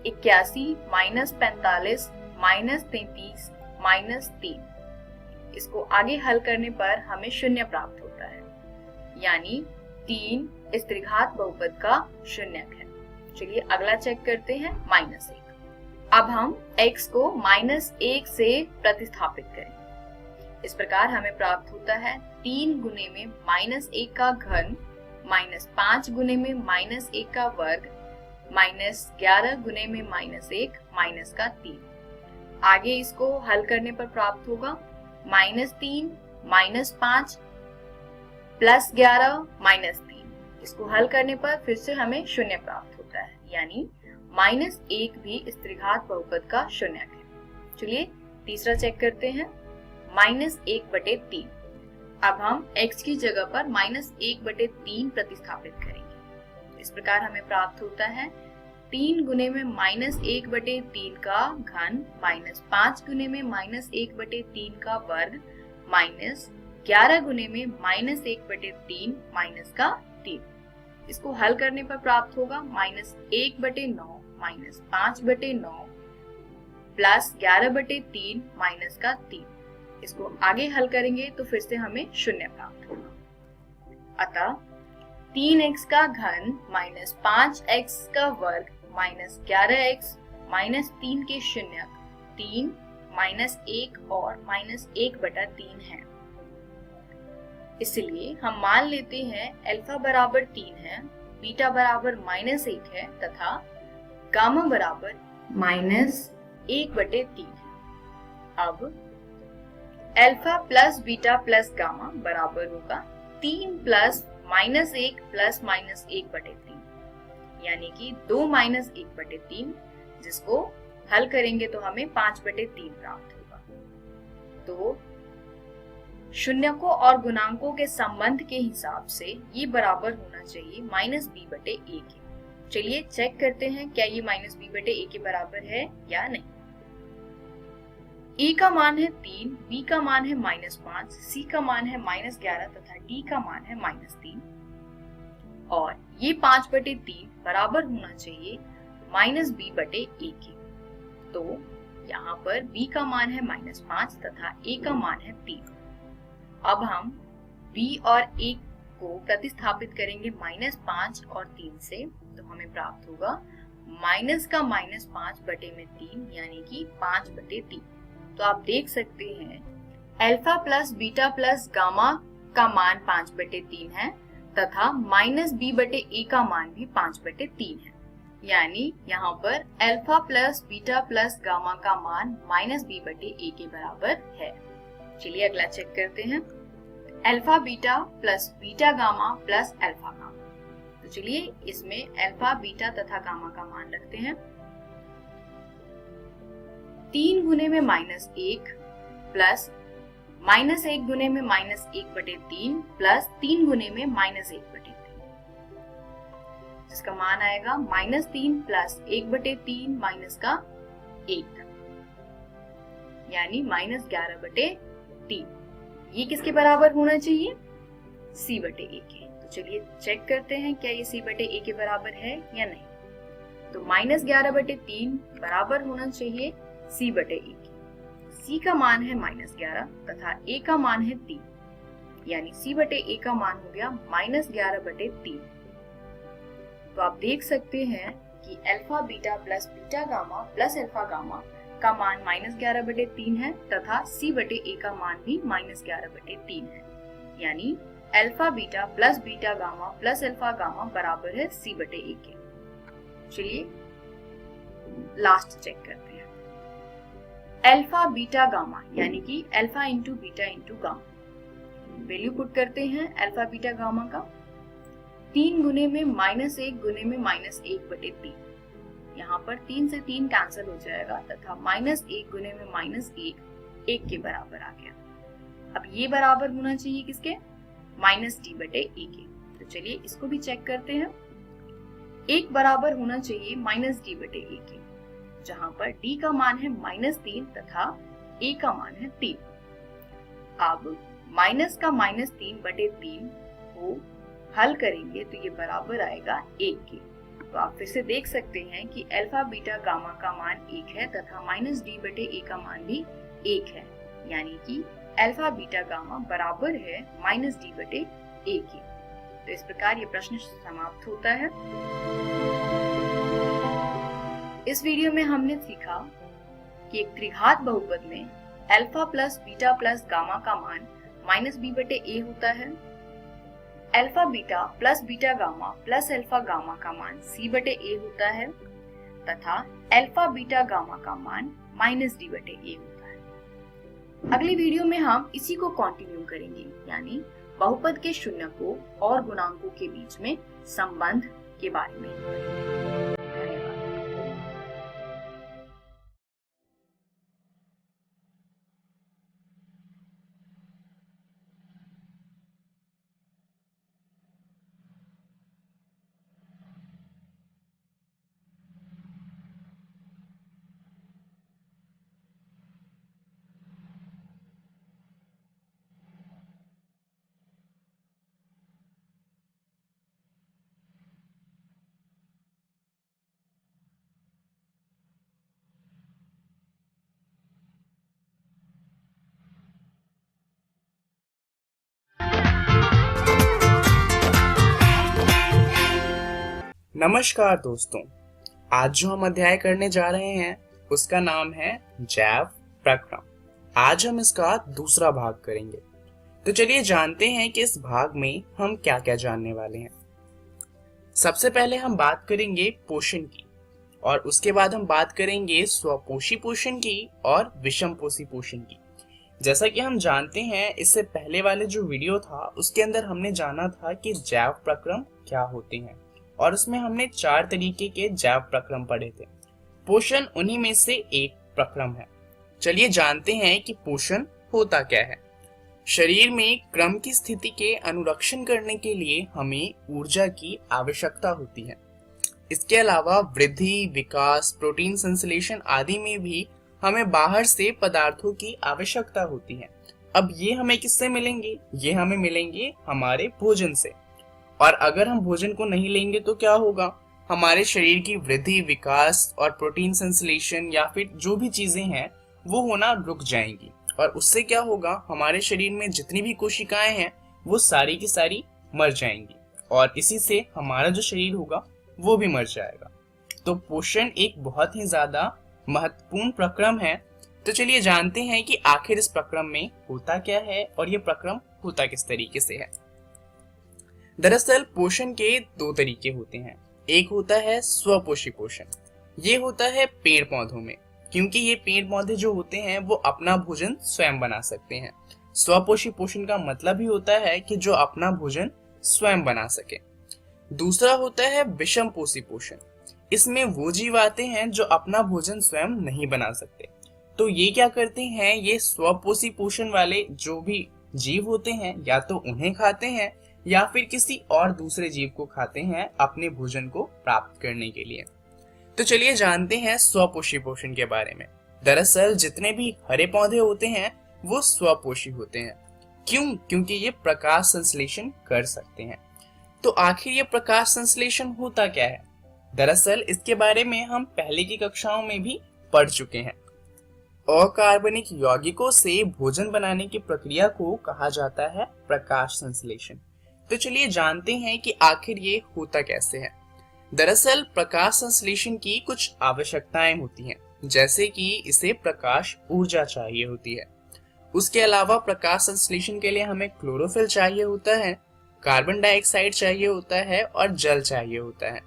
J: 81 माइनस 45 माइनस 33 माइनस 3। इसको आगे हल करने पर हमें शून्य प्राप्त होता है, यानी 3 इस त्रिघात बहुपद का शून्यक है। चलिए अगला चेक करते हैं -1। अब हम x को -1 से प्रतिस्थापित करें। इस प्रकार हमें प्राप्त होता है 3 गुने में -1 का घन माइनस 5 गुने में -1 का वर्ग माइनस 11 गुने में -1 माइनस का 3। आगे इसको हल करने पर प्राप्त होगा -3 -5 प्लस 11 -3। इसको हल करने पर फिर से हमें शून्य प्राप्त होता है, यानी -1 भी इस त्रिघात बहुपद का शून्यक है। चलिए तीसरा चेक करते हैं, -1/3। अब हम x की जगह पर -1/3 प्रतिस्थापित करेंगे। इस प्रकार हमें प्राप्त होता है 3 गुने में -1/3 का घन माइनस 5 गुने में -1/3 का वर्ग माइनस 11 गुने में -1/3 माइनस का 3। इसको हल करने पर प्राप्त होगा -1/9 माइनस 5/9 प्लस 11/3 माइनस का 3। इसको आगे हल करेंगे तो फिर से हमें शून्य प्राप्त होगा। अतः 3x का घन माइनस 5x का वर्ग माइनस 11x -3 के शून्यक 3, -1 और -1/3 है। इसलिए हम मान लेते हैं अल्फा बराबर 3 है, बीटा बराबर -1 है तथा गामा बराबर -1/3 है। अब alpha plus beta plus gamma बराबर होगा 3 प्लस -1 प्लस -1/3, यानी कि 2 -1/3, जिसको हल करेंगे तो हमें 5/3 प्राप्त होगा। तो शून्यकों और गुणांकों के संबंध के हिसाब से ये बराबर होना चाहिए -b/a के। चलिए चेक करते हैं क्या ये -b/a के बराबर है या नहीं। a का मान है 3, b का मान है -5, c का मान है -11 तथा d का मान है -3, और ये 5/3 बराबर होना चाहिए -b/a के। तो यहाँ पर b का मान है -5 तथा a का मान है 3। अब हम b और a को प्रतिस्थापित करेंगे -5 और 3 से, तो हमें प्राप्त होगा माइनस का -5/3 यानी कि 5/3। तो आप देख सकते हैं alpha plus beta plus gamma का मान 5/3 है तथा -b/a का मान भी 5/3 है, यानी यहाँ पर alpha plus beta plus gamma का मान -b/a के बराबर है। चलिए अगला चेक करते हैं, alpha beta plus beta gamma plus alpha gamma. तो चलिए इसमें अल्फा बीटा तथा गामा का मान रखते हैं। 3 गुने में -1 प्लस -1 गुने में -1/3 प्लस 3 गुने में -1/3, जिसका मान आएगा -3 प्लस 1/3 माइनस का 1, यानी -11/3। ये किसके बराबर होना चाहिए? c/a के। तो चलिए चेक करते हैं क्या ये c/a के बराबर है या नहीं। तो -11/3 बराबर होना चाहिए c/a के। c का मान है -11 तथा a का मान है 3, यानी c/a का मान हो गया -11/3। तो आप देख सकते हैं कि alpha beta plus beta gamma plus alpha gamma का मान -11/3 है तथा c/a का मान भी -11/3 है, यानी alpha beta plus beta gamma plus alpha gamma बराबर है c/a के। चलिए लास्ट चेक करते हैं, अल्फा बीटा गामा यानी कि alpha into beta into gamma. Value put करते हैं अल्फा बीटा गामा का। 3 गुने में -1 गुने में -1/3, यहाँ पर 3 से 3 कैंसिल हो जाएगा तथा -1 गुने में -1 1 के बराबर आ गया। अब ये बराबर होना चाहिए किसके? -d/a के। तो चलिए इसको भी चेक करते हैं। 1 बराबर होना चाहिए -d/a के, जहाँ पर d का मान है -3 तथा a का मान है 3। अब माइनस का -3/3 को हल करेंगे तो ये बराबर आएगा 1 के। तो आप फिर से देख सकते हैं कि अल्फा बीटा गामा का मान 1 है तथा -d/a का मान भी 1 है, यानी कि अल्फा बीटा गामा बराबर है -d/a के। तो इस प्रकार ये प्रश्न समाप्त होता है। इस वीडियो में हमने सीखा कि एक त्रिघात बहुपद में alpha plus beta plus gamma का मान -b/a होता है, alpha beta plus beta gamma plus alpha gamma का मान c/a होता है तथा अल्फा बीटा गामा का मान -d/a होता है। अगली वीडियो में हम इसी को कंटिन्यू करेंगे, यानी बहुपद के शून्यकों और गुणांकों के बीच में संबंध के बारे में पढ़ेंगे।
K: नमस्कार दोस्तों, आज जो हम अध्याय करने जा रहे हैं उसका नाम है जैव प्रक्रम। आज हम इसका दूसरा भाग करेंगे। तो चलिए जानते हैं कि इस भाग में हम क्या क्या जानने वाले हैं। सबसे पहले हम बात करेंगे पोषण की, और उसके बाद हम बात करेंगे स्वपोषी पोषण की और विषमपोषी पोषण की। जैसा कि हम जानते हैं, इससे पहले वाले जो वीडियो था उसके अंदर हमने जाना था कि जैव प्रक्रम क्या होते हैं, और उसमें हमने 4 तरीके के जैव प्रक्रम पढ़े थे। पोषण उन्हीं में से एक प्रक्रम है। चलिए जानते हैं कि पोषण होता क्या है। शरीर में क्रम की स्थिति के अनुरक्षण करने के लिए हमें ऊर्जा की आवश्यकता होती है। इसके अलावा वृद्धि, विकास, प्रोटीन संश्लेषण आदि में भी हमें बाहर से पदार्थों की आवश्यकता होती है। अब ये हमें किससे मिलेंगे? ये हमें मिलेंगे हमारे भोजन से। और अगर हम भोजन को नहीं लेंगे तो क्या होगा? हमारे शरीर की वृद्धि, विकास और प्रोटीन संश्लेषण या फिर जो भी चीजें हैं वो होना रुक जाएंगी, और उससे क्या होगा? हमारे शरीर में जितनी भी कोशिकाएं हैं वो सारी की सारी मर जाएंगी, और इसी से हमारा जो शरीर होगा वो भी मर जाएगा। तो पोषण एक बहुत ही ज्यादा महत्वपूर्ण प्रक्रम है। तो चलिए जानते हैं कि आखिर इस प्रक्रम में होता क्या है और ये प्रक्रम होता किस तरीके से है। दरअसल पोषण के 2 तरीके होते हैं। एक होता है स्वपोषी पोषण। ये होता है पेड़ पौधों में, क्योंकि ये पेड़ पौधे जो होते हैं वो अपना भोजन स्वयं बना सकते हैं। स्वपोषी पोषण का मतलब ही होता है कि जो अपना भोजन स्वयं बना सके। दूसरा होता है विषमपोषी पोषण। इसमें वो जीव आते हैं जो अपना भोजन स्वयं नहीं बना सकते। तो ये क्या करते हैं? ये स्वपोषी पोषण वाले जो भी जीव होते हैं या तो उन्हें खाते हैं या फिर किसी और दूसरे जीव को खाते हैं अपने भोजन को प्राप्त करने के लिए। तो चलिए जानते हैं स्वपोषी पोषण के बारे में। दरअसल जितने भी हरे पौधे होते हैं वो स्वपोषी होते हैं। क्यों? क्योंकि ये प्रकाश संश्लेषण कर सकते हैं। तो आखिर ये प्रकाश संश्लेषण होता क्या है? दरअसल इसके बारे में हम पहले की कक्षाओं में भी पढ़ चुके हैं। अकार्बनिक यौगिकों से भोजन बनाने की प्रक्रिया को कहा जाता है प्रकाश संश्लेषण। तो चलिए जानते हैं कि आखिर ये होता कैसे है। दरअसल प्रकाश संश्लेषण की कुछ आवश्यकताएं होती हैं, जैसे कि इसे प्रकाश ऊर्जा चाहिए होती है। उसके अलावा प्रकाश संश्लेषण के लिए हमें क्लोरोफिल चाहिए होता है, कार्बन डाइऑक्साइड चाहिए होता है और जल चाहिए होता है।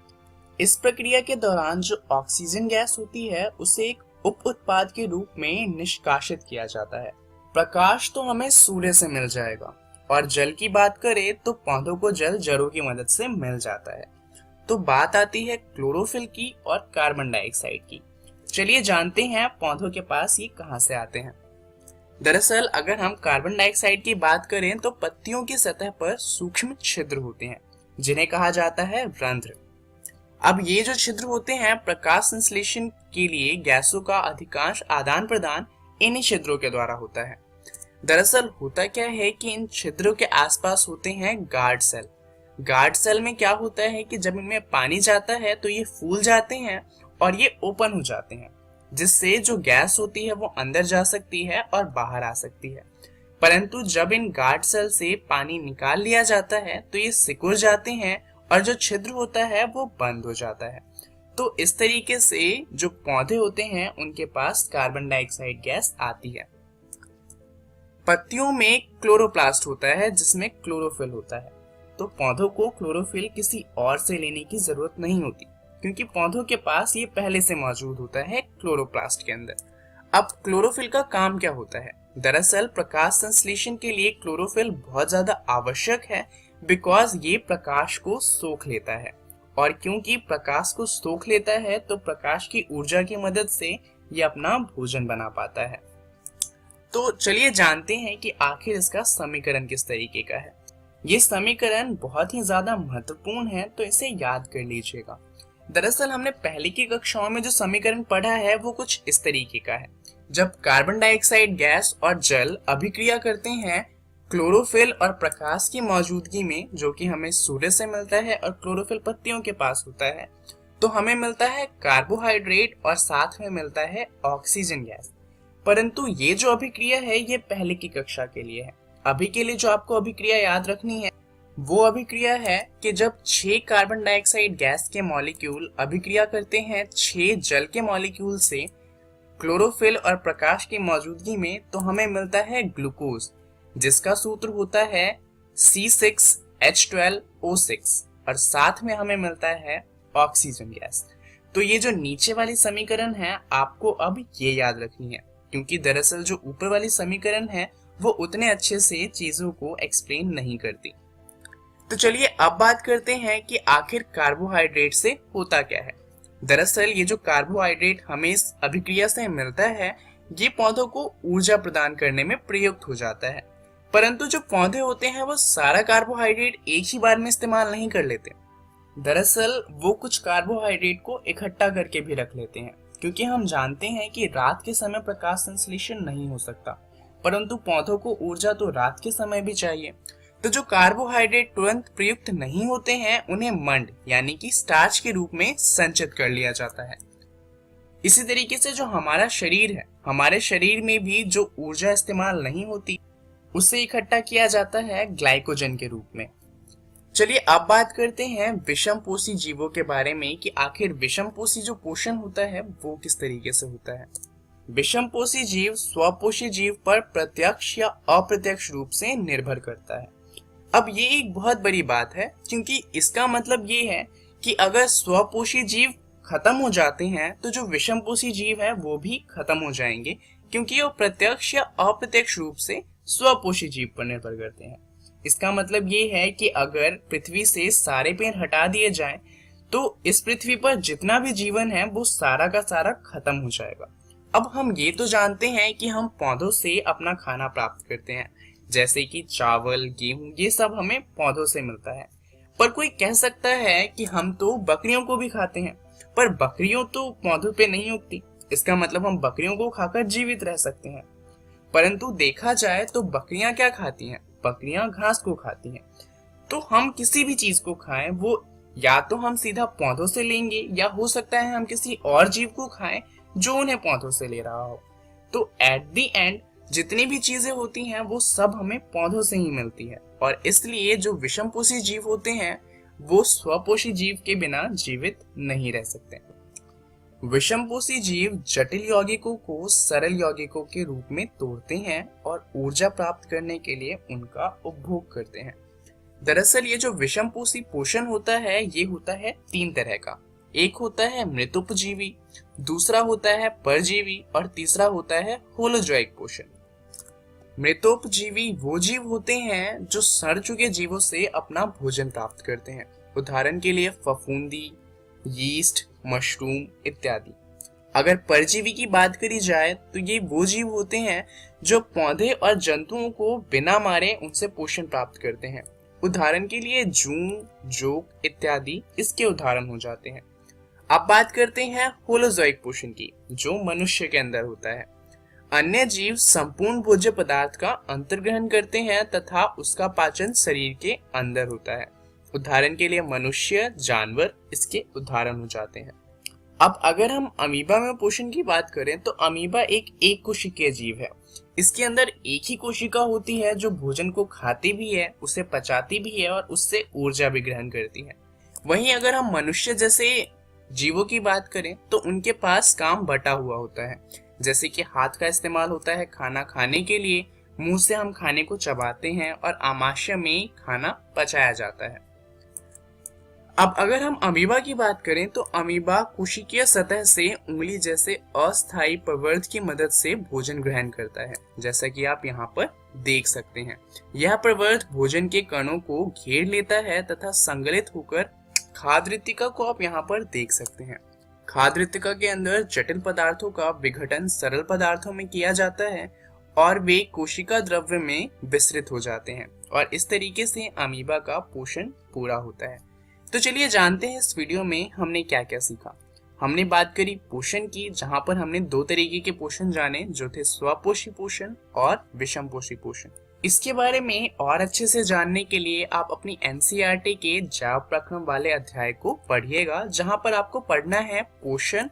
K: इस प्रक्रिया के दौरान जो ऑक्सीजन गैस होती है उसे एक उप उत्पाद के रूप में निष्कासित किया जाता है। प्रकाश तो हमें सूर्य से मिल जाएगा, और जल की बात करें तो पौधों को जल जड़ों की मदद से मिल जाता है। तो बात आती है क्लोरोफिल की और कार्बन डाइऑक्साइड की। चलिए जानते हैं पौधों के पास ये कहां से आते हैं। दरअसल अगर हम कार्बन डाइऑक्साइड की बात करें तो पत्तियों की सतह पर सूक्ष्म छिद्र होते हैं जिन्हें कहा जाता है रंध्र। अब ये जो छिद्र होते हैं, प्रकाश संश्लेषण के लिए गैसों का अधिकांश आदान प्रदान इन्हीं छिद्रों के द्वारा होता है। दरअसल होता क्या है कि इन छिद्रों के आसपास होते हैं गार्ड सेल। गार्ड सेल में क्या होता है कि जब इनमें पानी जाता है तो ये फूल जाते हैं और ये ओपन हो जाते हैं, जिससे जो गैस होती है वो अंदर जा सकती है और बाहर आ सकती है। परंतु जब इन गार्ड सेल से पानी निकाल लिया जाता है तो ये सिकुड़ जाते हैं और जो छिद्र होता है वो बंद हो जाता है। तो इस तरीके से जो पौधे होते हैं उनके पास कार्बन डाइऑक्साइड गैस आती है। पत्तियों में क्लोरोप्लास्ट होता है जिसमें क्लोरोफिल होता है। तो पौधों को क्लोरोफिल किसी और से लेने की जरूरत नहीं होती, क्योंकि पौधों के पास ये पहले से मौजूद होता है क्लोरोप्लास्ट के अंदर। अब क्लोरोफिल का काम क्या होता है? दरअसल प्रकाश संश्लेषण के लिए क्लोरोफिल बहुत ज्यादा आवश्यक है, बिकॉज ये प्रकाश को सोख लेता है, और क्योंकि प्रकाश को सोख लेता है तो प्रकाश की ऊर्जा की मदद से ये अपना भोजन बना पाता है। तो चलिए जानते हैं कि आखिर इसका समीकरण किस तरीके का है। ये समीकरण बहुत ही ज्यादा महत्वपूर्ण है, तो इसे याद कर लीजिएगा। दरअसल हमने पहले की कक्षाओं में जो समीकरण पढ़ा है वो कुछ इस तरीके का है। जब कार्बन डाइऑक्साइड गैस और जल अभिक्रिया करते हैं क्लोरोफिल और प्रकाश की मौजूदगी में, जो कि हमें सूर्य से मिलता है और क्लोरोफिल पत्तियों के पास होता है, तो हमें मिलता है कार्बोहाइड्रेट और साथ में मिलता है ऑक्सीजन गैस। परंतु ये जो अभिक्रिया है ये पहले की कक्षा के लिए है। अभी के लिए जो आपको अभिक्रिया याद रखनी है वो अभिक्रिया है कि जब 6 कार्बन डाइऑक्साइड गैस के मॉलिक्यूल अभिक्रिया करते हैं 6 जल के मॉलिक्यूल से क्लोरोफिल और प्रकाश की मौजूदगी में, तो हमें मिलता है ग्लूकोज, जिसका सूत्र होता है C6H12O6 और साथ में हमें मिलता है ऑक्सीजन गैस। तो ये जो नीचे वाली समीकरण है आपको अब ये याद रखनी है, क्योंकि दरअसल जो ऊपर वाली समीकरण है वो उतने अच्छे से चीजों को एक्सप्लेन नहीं करती। तो चलिए अब बात करते हैं कि आखिर कार्बोहाइड्रेट से होता क्या है। दरअसल ये जो कार्बोहाइड्रेट हमें इस अभिक्रिया से मिलता है, ये पौधों को ऊर्जा प्रदान करने में प्रयुक्त हो जाता है। परंतु जो पौधे होते हैं वो सारा कार्बोहाइड्रेट एक ही बार में इस्तेमाल नहीं कर लेते। दरअसल वो कुछ कार्बोहाइड्रेट को इकट्ठा करके भी रख लेते हैं, क्योंकि हम जानते हैं कि रात के समय प्रकाश संश्लेषण नहीं हो सकता, परंतु पौधों को ऊर्जा तो रात के समय भी चाहिए। तो जो कार्बोहाइड्रेट तुरंत प्रयुक्त नहीं होते हैं उन्हें मंड यानी कि स्टार्च के रूप में संचित कर लिया जाता है। इसी तरीके से जो हमारा शरीर है, हमारे शरीर में भी जो ऊर्जा इस्तेमाल नहीं होती उसे इकट्ठा किया जाता है ग्लाइकोजन के रूप में। चलिए अब बात करते हैं विषमपोषी जीवों के बारे में कि आखिर विषमपोषी जो पोषण होता है वो किस तरीके से होता है। विषमपोषी जीव स्वपोषी जीव पर प्रत्यक्ष या अप्रत्यक्ष रूप से निर्भर करता है। अब ये एक बहुत बड़ी बात है, क्योंकि इसका मतलब ये है कि अगर स्वपोषी जीव खत्म हो जाते हैं तो जो विषमपोषी जीव है वो भी खत्म हो जाएंगे, क्योंकि वो प्रत्यक्ष या अप्रत्यक्ष रूप से स्वपोषी जीव पर निर्भर करते हैं। इसका मतलब ये है कि अगर पृथ्वी से सारे पेड़ हटा दिए जाएं तो इस पृथ्वी पर जितना भी जीवन है वो सारा का सारा खत्म हो जाएगा। अब हम ये तो जानते हैं कि हम पौधों से अपना खाना प्राप्त करते हैं, जैसे कि चावल, गेहूं, ये सब हमें पौधों से मिलता है। पर कोई कह सकता है कि हम तो बकरियों को भी खाते हैं, पर बकरियों तो पौधों पे नहीं उगती, इसका मतलब हम बकरियों को खाकर जीवित रह सकते हैं। परंतु देखा जाए तो बकरियां क्या खाती हैं? बकरियां घास को खाती हैं। तो हम किसी भी चीज को खाएं वो या तो हम सीधा पौधों से लेंगे, या हो सकता है हम किसी और जीव को खाएं जो उन्हें पौधों से ले रहा हो। तो एट द एंड जितनी भी चीजें होती हैं वो सब हमें पौधों से ही मिलती है, और इसलिए जो विषमपोषी जीव होते हैं वो स्वपोषी जीव के बिना जीवित नहीं रह सकते। विषमपोषी जीव जटिल यौगिकों को सरल यौगिकों के रूप में तोड़ते हैं और ऊर्जा प्राप्त करने के लिए उनका उपभोग करते हैं। दरअसल ये जो विषमपोषी पोषण होता है ये होता है 3 तरह का। एक होता है मृतोपजीवी, दूसरा होता है परजीवी और तीसरा होता है होलोजोइक पोषण। मृतोपजीवी वो जीव होते हैं जो सड़ चुके जीवों से अपना भोजन प्राप्त करते हैं। उदाहरण के लिए फफूंदी, यीस्ट, मशरूम इत्यादि। अगर परजीवी की बात करी जाए तो ये वो जीव होते हैं जो पौधे और जंतुओं को बिना मारे उनसे पोषण प्राप्त करते हैं। उदाहरण के लिए जूं, जोक इत्यादि इसके उदाहरण हो जाते हैं। अब बात करते हैं होलोजोइक पोषण की, जो मनुष्य के अंदर होता है। अन्य जीव संपूर्ण भोज्य पदार्थ का अंतर्ग्रहण करते हैं तथा उसका पाचन शरीर के अंदर होता है। उदाहरण के लिए मनुष्य, जानवर इसके उदाहरण हो जाते हैं। अब अगर हम अमीबा में पोषण की बात करें तो अमीबा एक कोशिकीय जीव है। इसके अंदर एक ही कोशिका होती है जो भोजन को खाती भी है, उसे पचाती भी है और उससे ऊर्जा भी ग्रहण करती है। वहीं अगर हम मनुष्य जैसे जीवों की बात करें तो उनके पास काम बटा हुआ होता है, जैसे कि हाथ का इस्तेमाल होता है खाना खाने के लिए, मुंह से हम खाने को चबाते हैं और आमाशय में खाना पचाया जाता है। अब अगर हम अमीबा की बात करें तो अमीबा कोशिकीय सतह से उंगली जैसे अस्थायी प्रवर्ध की मदद से भोजन ग्रहण करता है, जैसा कि आप यहाँ पर देख सकते हैं। यह प्रवर्ध भोजन के कणों को घेर लेता है तथा संगलित होकर खाद्य रिक्तिका को आप यहाँ पर देख सकते हैं। खाद्य रिक्तिका के अंदर जटिल पदार्थों का विघटन सरल पदार्थों में किया जाता है और वे कोशिका द्रव्य में विस्तृत हो जाते हैं, और इस तरीके से अमीबा का पोषण पूरा होता है। तो चलिए जानते हैं इस वीडियो में हमने क्या क्या सीखा। हमने बात करी पोषण की, जहां पर हमने 2 तरीके के पोषण जाने, जो थे स्वपोषी पोषण और विषमपोषी पोषण। इसके बारे में और अच्छे से जानने के लिए आप अपनी एनसीईआरटी के जैव प्रक्रम वाले अध्याय को पढ़िएगा, जहां पर आपको पढ़ना है पोषण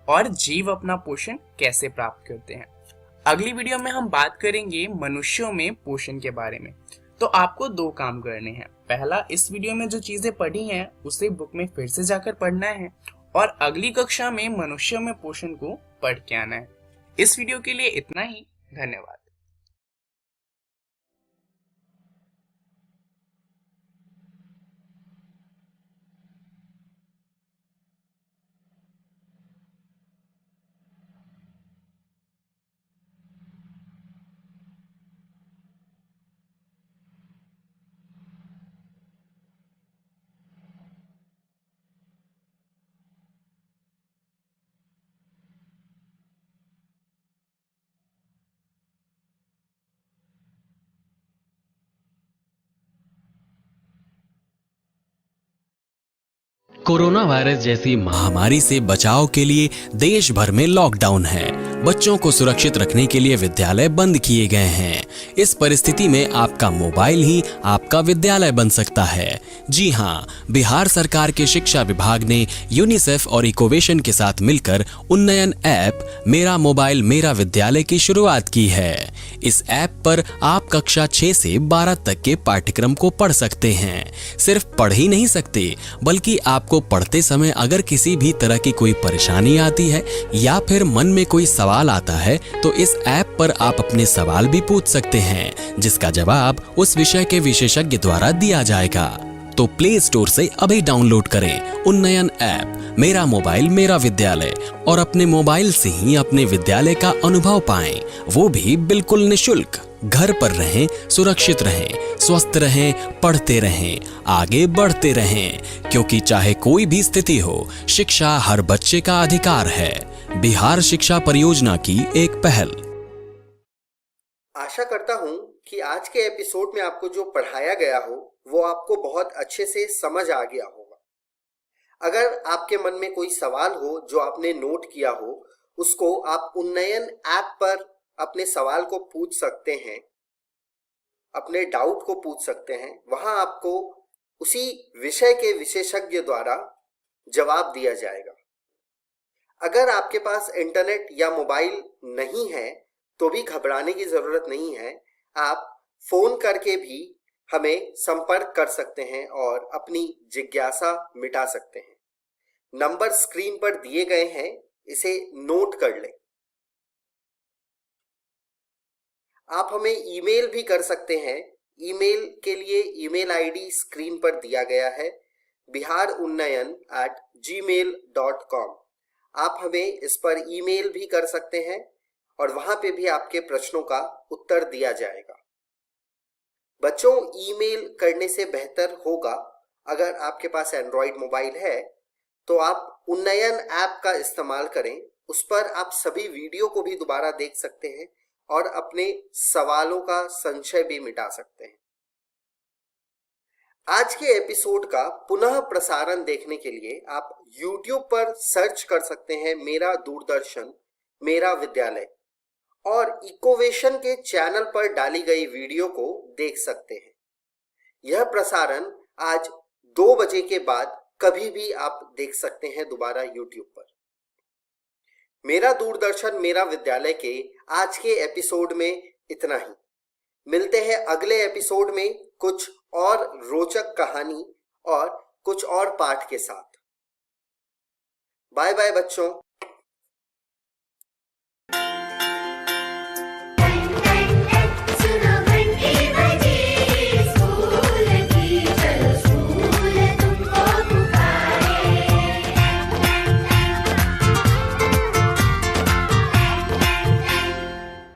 K: और जीव अपना पोषण कैसे प्राप्त करते हैं। अगली वीडियो में हम बात करेंगे मनुष्यों में पोषण के बारे में। तो आपको 2 काम करने हैं। पहला इस वीडियो में जो चीजें पढ़ी हैं उसे बुक में फिर से जाकर पढ़ना है और अगली कक्षा में मनुष्यों में पोषण को पढ़ के आना है। इस वीडियो के लिए इतना ही। धन्यवाद।
L: कोरोना वायरस जैसी महामारी से बचाव के लिए देश भर में लॉकडाउन है। बच्चों को सुरक्षित रखने के लिए विद्यालय बंद किए गए हैं। इस परिस्थिति में आपका मोबाइल ही आपका विद्यालय बन सकता है। जी हाँ, बिहार सरकार के शिक्षा विभाग ने यूनिसेफ और इकोवेशन के साथ मिलकर उन्नयन ऐप मेरा मोबाइल मेरा विद्यालय की शुरुआत की है। इस ऐप पर आप कक्षा 6 से 12 तक के पाठ्यक्रम को पढ़ सकते हैं। सिर्फ पढ़ ही नहीं सकते, बल्कि आपको पढ़ते समय अगर किसी भी तरह की कोई परेशानी आती है या फिर मन में कोई सवाल आता है तो इस ऐप पर आप अपने सवाल भी पूछ सकते हैं, जिसका जवाब उस विषय के विशेषज्ञ द्वारा दिया जाएगा। तो प्ले स्टोर से अभी डाउनलोड करें उन्नयन ऐप मेरा मोबाइल मेरा विद्यालय और अपने मोबाइल से ही अपने विद्यालय का अनुभव पाएं, वो भी बिल्कुल निशुल्क। घर पर रहें, सुरक्षित रहें, स्वस्थ रहें, पढ़ते रहें, आगे बढ़ते रहें, क्योंकि चाहे कोई भी स्थिति हो, शिक्षा हर बच्चे का अधिकार है। बिहार शिक्षा परियोजना की एक पहल।
A: आशा करता हूं कि आज के एपिसोड में आपको जो पढ़ाया गया हो वो आपको बहुत अच्छे से समझ आ गया होगा। अगर आपके मन में कोई सवाल हो जो आपने नोट किया हो, उसको आप उन्नयन ऐप पर अपने सवाल को पूछ सकते हैं, अपने डाउट को पूछ सकते हैं। वहां आपको उसी विषय के विशेषज्ञ द्वारा जवाब दिया जाएगा। अगर आपके पास इंटरनेट या मोबाइल नहीं है तो भी घबराने की जरूरत नहीं है। आप फोन करके भी हमें संपर्क कर सकते हैं और अपनी जिज्ञासा मिटा सकते हैं। नंबर स्क्रीन पर दिए गए हैं, इसे नोट कर लें। आप हमें ईमेल भी कर सकते हैं। ईमेल के लिए ईमेल आईडी स्क्रीन पर दिया गया है, biharunnyan@gmail.com। आप हमें इस पर ईमेल भी कर सकते हैं और वहां पे भी आपके प्रश्नों का उत्तर दिया जाएगा। बच्चों, ईमेल करने से बेहतर होगा अगर आपके पास एंड्रॉइड मोबाइल है तो आप उन्नयन ऐप का इस्तेमाल करें। उस पर आप सभी वीडियो को भी दोबारा देख सकते हैं और अपने सवालों का संशय भी मिटा सकते हैं। आज के एपिसोड का पुनः प्रसारण देखने के लिए आप YouTube पर सर्च कर सकते हैं मेरा दूरदर्शन मेरा विद्यालय और इकोवेशन के चैनल पर डाली गई वीडियो को देख सकते हैं। यह प्रसारण आज 2 बजे के बाद कभी भी आप देख सकते हैं दोबारा YouTube पर। मेरा दूरदर्शन मेरा विद्यालय के आज के एपिसोड में इतना ही। मिलते हैं अगले एपिसोड में कुछ और रोचक कहानी और कुछ और पाठ के साथ। बाय बाय बच्चों।